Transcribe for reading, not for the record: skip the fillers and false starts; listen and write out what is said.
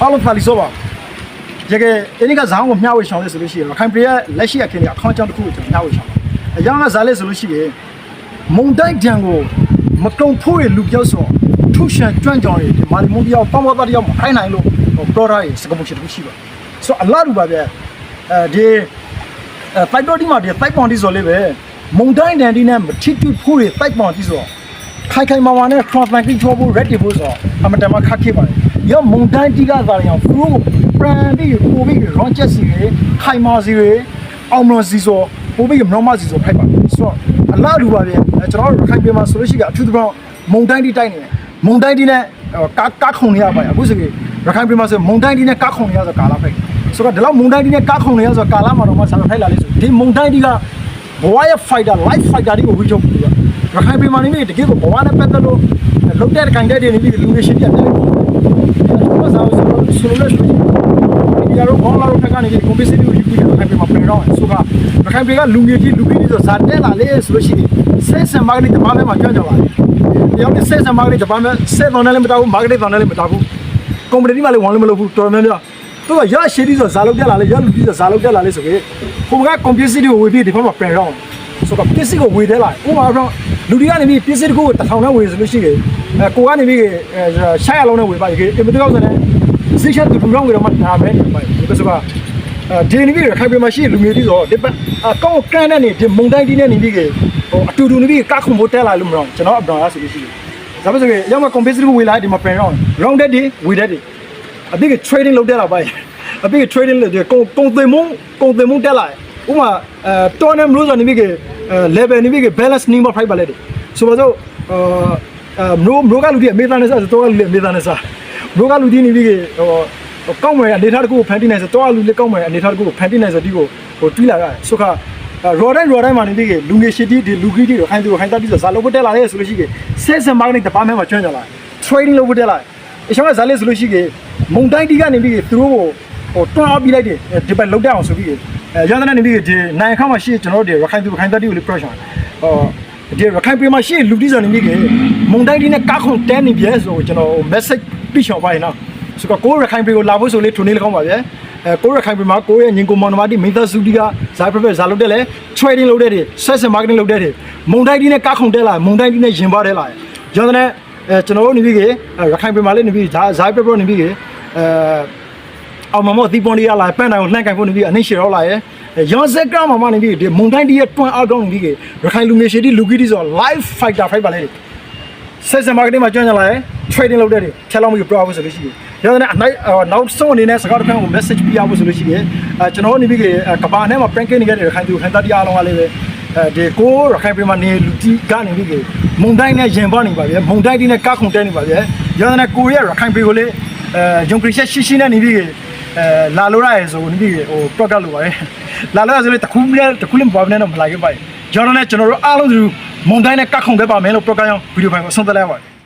အားလုံးဖာလီဆိုပါတကယ်အင်းကဇာန်ကိုမျှဝေရှောင်းလဲဆိုလို့ရှိရင်ခိုင်ပရီရဲ့လက်ရှိအခင်းကအခေါင်းကြောင်းတစ်ခုကိုကျွန်တော်မျှဝေရှောင်းအရောင်းကဇာလဲဆိုလို့ရှိရင်မုံတိုက်ကြံကိုမကုံဖို့ရလူပြောဆိုထုရှန်ကျွမ်းကြောင်တွေမာလီမွန်တယောက်တောင်းပေါ်သားတယောက်မခိုင်းနိုင်လို့ပရော်ဒါရေးစကမှုရှိတယ်ရှိပါဆိုအလားတူပါဗျဒီတိုက်တော်ဒီမှာဒီတိုက်ပေါင်တီဆိုလေးပဲမုံတိုင်းတန်တီနဲ့မထိတူဖို့ရတိုက်ပေါင်တီဆိုခိုင်မာမာနဲ့ transatlantic ချောဖို့ ready ဖို့ဆိုအမတမခက်ခဲပါတယ်ရောမုံတိုင်းတီကသာရောဖရိုးပရန်ပြီးပိုပြီးရွန်ချက်စီတွေခိုင်မာစီတွေအောင်မလို့စီဆိုပိုပြီးမနောမစီဆိုဖိုက်ပါဆိုအလားတူပါဗျကျွန်တော်တို့ခိုင်ပြမှာဆိုလို့ရှိကအထူးသဖြင့်မုံတိုင်းတီတိုက်နေတယ်မုံတိုင်းတီနဲ့ကားခုံနေရပါအခုဆိုရင်ရခိုင်ပြည်မှာဆိုမုံတိုင်းတီနဲ့ကားခုံနေရဆိုကာလာဖိုက်ဆိုတော့ဒီလောက်မုံတိုင်းတီနဲ့ကားခုံနေရဆိုကာလာမှာတော့မှဆာဖိုက်လာလေးဆိုဒီမုံတိုင်းတီကဘဝရဲ့ fighter life fighter တွေကိုဝီချုပ်ပြီးတော့ရခိုင်ပြည်မှာနေတကယ်ကိုဘဝနဲ့ပတ်သက်လို့လုံတဲ့ခိုင်တဲ့တွေနေပြီးလူတွေရှင်းပြတယ်ဘာသာဆိုလို့ဆိုလို့ဒီကတော့ဘောလာတော့ကနေဒီ competition ကိုယူပြီးရခိုင်ပြည်မှာပြင်တော့ဆိုတော့ရခိုင်ပြည်ကလူမျိုးကြီးလူကြီးဆိုဇာတက်လာလေဆိုလို့ရှိရင်ဆက်ဆံမာဂရီတပါးမဲ့မှာကြွကြပါလေရောက်တဲ့ဆက်ဆံမာဂရီတပါးမဲ့ဆက်တော်နဲ့လည်းမတောက်ဘူးမာဂရီတော်နဲ့လည်းမတောက်ဘူးကွန်ပဏီမှာလည်းဝန်လည်းမလုပ်ဘူးတော်တော်များများသူကရရှိသည်ဆိုဇာလုံးတက်လာလေရလူကြီးဆိုဇာလုံးတက်လာလေဆိုပြီးဟိုက competition ကိုဝေပြီးဒီဘက်မှာပြင်တော့ဆိုတော့ပစ္စည်းကိုဝေတယ်လာဥပမာတော့လူတွေကနေပြီးပစ္စည်းတစ်ခုကို1000နဲ့ဝေဆိုလို့ရှိရင်ကိုကနေပြီးရှာရလုံးနဲ့ဝေပါလေအမတူကောက်စတဲ့စိတ်ချက်တူရောင်းကြတော့မှဒါပဲနေပါဒီဆိုတော့ဒီနေ့ခိုင်ပြည်မှာရှိလူမျိုးကြီးဆိုဒီကောင်းကန်းတဲ့နေဒီမုံတိုင်းတီးနဲ့နေပြီးဟိုအတူတူနေပြီးကားခုံဖို့တက်လာလို့မတော့ကျွန်တော်အပဒေါ်ရဆိုလို့ရှိတယ်ဒါပေမဲ့ရောက်မှ competitive ဝေလာဒီမှာ plan round that day ဝေတဲ့ဒီအပြီးက trading လုပ်တဲ့လာပါအပြီးက trading လုပ်တဲ့ကုန်သွင်းမှုတက်လာဥမာတော်နေမလို့ဆိုနေပြီးက level နေပြီးက balance နေမှာ fight ပါလေဆိုတော့မျိုးကလူကြီးအမေသားနဲ့စားတော့လူအမေသားနဲ့စားမျိုးကလူကြီးနေပြီးကဟိုကောင်းမယ်အနေထားတစ်ခုကိုဖန်တီးနိုင်ဆိုတော့လူလေးကောင်းမယ်အနေထားတစ်ခုကိုဖန်တီးနိုင်ဆိုဒီကိုဟိုတွေးလာတာဆိုခါရော်တိုင်းမှာနေပြီးကလူငယ်ရှိတီးဒီလူကြီးတွေခိုင်းသူခိုင်းတတ်ပြီးဆိုဇာလုပ်ဖို့တက်လာတယ်ဆိုလို့ရှိကဆက်ဆံမားကနေတပါးမဲမှာကျွမ်းကြလာ trading လုပ်ဖို့တက်လာအရှောင်းကဇာလေးဆိုလို့ရှိကမုံတိုင်းတီးကနေပြီးကသူတို့ကိုဟိုတွန်းအားပေးလိုက်တယ်ဒီဘက်လောက်တက်အောင်ဆိုပြီးရန်တဲ့နေပြီးကဒီနိုင်ခါမှာရှိကျွန်တော်တို့ခိုင်းသူခိုင်းတတ်ပြီးကိုလေ pressure ဒီရခိုင်ပြည်မှာရှိလူတီးဆိုနေပြီးကမုံတိုင်းတီးနဲ့ကားခုံတဲနေပြဲဆိုကျွန်တော် message ပြချော်ပါရင်နော်ဆိုတော့ကိုရခိုင်ပြည်ကိုလာဖို့ဆိုလေထုံနေလကောင်းပါဗျာကိုရခိုင်ပြည်မှာကိုရဲ့ညီကိုမောင်နှမတီမင်းသားစုတီကဇာပရက်ဇာလုပ်တယ်လေ trading လုပ်တဲ့တွေ set marketing လုပ်တဲ့တွေမုံတိုင်းတီးနဲ့ကားခုံတဲလာမုံတိုင်းတီးနဲ့ရင်ပါတဲလာကျောင်းတဲ့ကျွန်တော်တို့နေပြီးကရခိုင်ပြည်မှာလည်းနေပြီးဇာပရက်နေပြီးကအောင်မမောသီပွန်လေးရလာပန်းတိုင်ကိုလှန့်ကင်ဖို့နေပြီးအနှိမ့်ရှေတော့လာရဲ့ရောင်းစက်ကမှနေပြီးဒီမုံတိုင်းတီးရဲ့တွန်းအားကောင်းနေပြီးကရခိုင်လူမျိုးရှိတီလူကြီးတီဆို live fighter fight ပါလေဆက်ဆံ marketing မှာကျွမ်းကြလာရဲ့ trading လုပ်တဲ့တွေချက်လောက်မျိုး pro ဆိုလို့ရှိတယ်။ဒါနဲ့နောက်ဆုံးအနေနဲ့စကားတစ်ခါကို message ပြရဖို့ဆိုလို့ရှိရင်ကျွန်တော်နေပြီးကဘာနဲ့မှာ prank နေခဲ့တဲ့ခိုင်သူခိုင်တတိအားလုံးကလည်းပဲဒီကိုရခိုင်ပြည်မှာနေလူကြီးကနေပြီးမုံတိုင်းနဲ့ရင်ပါနေပါဗျာမုံတိုင်းတင်းနဲ့ကားခုံတဲနေပါဗျာ။ဒါနဲ့ကိုရခိုင်ပြည်ကိုလေဂျုံခရစ်ရှိနဲ့နေပြီးလာလို့ရရဲဆိုနေပြီးဟို product လို့ပါလေ။လာလို့ရဆိုလေတခုလေးဘာနဲ့တော့မလာခဲ့ပါဘူး။ကျွန်တော်နဲ့ကျွန်တော်တို့အားလုံးသူမုံတိုင်းနဲ့ကားခုံခဲ့ပါမယ်လို့ product ရော video file ကိုဆုံးသက်လိုက်ပါတယ်